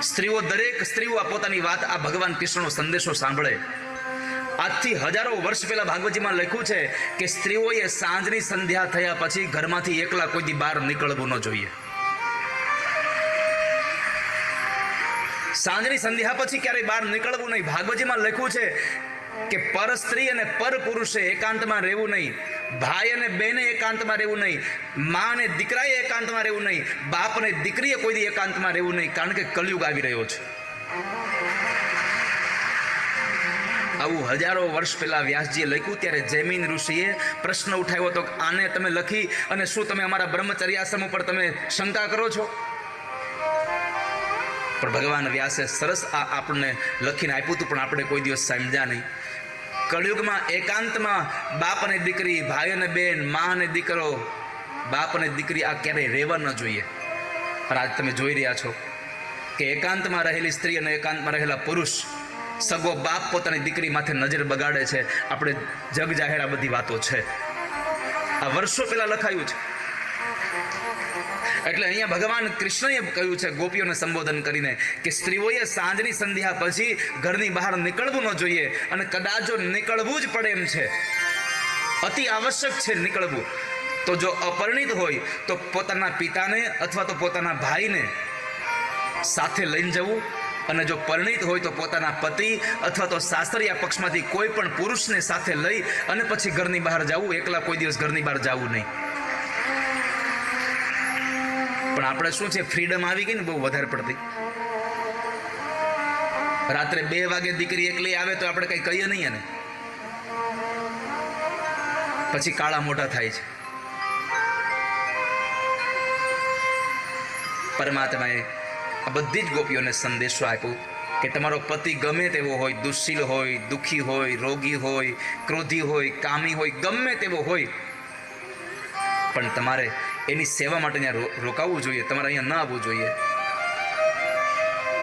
સ્ત્રીઓ, દરેક સ્ત્રીઓ આ પોતાની વાત, આ ભગવાન કૃષ્ણનો સંદેશો સાંભળે. આજથી હજારો વર્ષ પહેલા ભાગવતજીમાં લખ્યું છે કે સ્ત્રીઓએ સાંજની સંધ્યા થયા પછી ઘરમાંથી એકલા કોઈ દી બહાર નીકળવું ન જોઈએ. સાંજની સંધ્યા પછી ક્યારેય બહાર નીકળવું નહીં. ભાગવતજીમાં લખ્યું છે કે પર સ્ત્રી અને પર પુરુષે એકાંતમાં રહેવું નહીં, ભાઈ અને બહેને એકાંતમાં રહેવું નહીં, મા અને દીકરાએ એકાંતમાં રહેવું નહીં, બાપ અને દીકરીએ કોઈ દી એકાંતમાં રહેવું નહીં, કારણ કે કલયુગ આવી રહ્યો છે. આવું હજારો વર્ષ પહેલા વ્યાસજીએ લખ્યું. ત્યારે જૈમિન ઋષિએ પ્રશ્ન ઉઠાવ્યો હતો, આને તમે લખી અને શું તમે અમારા બ્રહ્મચર્યાશ્રમ ઉપર તમે શંકા કરો છો? પણ ભગવાન વ્યાસે સરસ આપણને લખીને આપ્યું હતું, પણ આપણે કોઈ દિવસ સમજ્યા નહીં. કળયુગમાં એકાંતમાં બાપ અને દીકરી, ભાઈ અને બેન, મા અને દીકરો, બાપ અને દીકરી આ ક્યારેય રહેવા ન જોઈએ. પણ આજ તમે જોઈ રહ્યા છો કે એકાંતમાં રહેલી સ્ત્રી અને એકાંતમાં રહેલા પુરુષ, સગો બાપ પોતાની દીકરી માથે નજર બગાડે છે. આપણે જગ જાહેર આ બધી વાતો છે, આ વર્ષો પહેલા લખાયું છે. એટલે અહીંયા ભગવાન કૃષ્ણએ કહ્યું છે ગોપીઓને સંબોધન કરીને કે સ્ત્રીઓએ સાંજની સંધ્યા પછી ઘરની બહાર નીકળવું ન જોઈએ. અને કદાચ જો નીકળવું જ પડે એમ છે, અતિ આવશ્યક છે નીકળવું, તો જો અપરિણિત હોય તો પોતાના પિતાને અથવા તો પોતાના ભાઈને સાથે લઈને જવું, અને જો પરિણિત હોય તો પોતાના પતિ અથવા તો સાસરિયા પક્ષમાંથી કોઈ પણ પુરુષને સાથે લઈ અને પછી ઘરની બહાર જવું. એકલા કોઈ દિવસ ઘરની બહાર જવું નહીં. પણ આપણે શું છે, ફ્રીડમ આવી ગઈ ને બહુ વધારે પડતી. રાત્રે 2 વાગે દીકરી એકલી આવે તો આપણે કઈ કહીએ નહીં, એને પછી કાળા મોઢા થાય છે. પરમાત્માએ આ બધી જ ગોપીઓને સંદેશો આપ્યો કે તમારો પતિ ગમે તેવો હોય, દુશ્શીલ હોય, દુઃખી હોય, રોગી હોય, ક્રોધી હોય, કામી હોય, ગમે તેવો હોય, પણ તમારે એની સેવા માટે અહીંયા રોકાવવું જોઈએ, તમારે અહીંયા ન આવવું જોઈએ.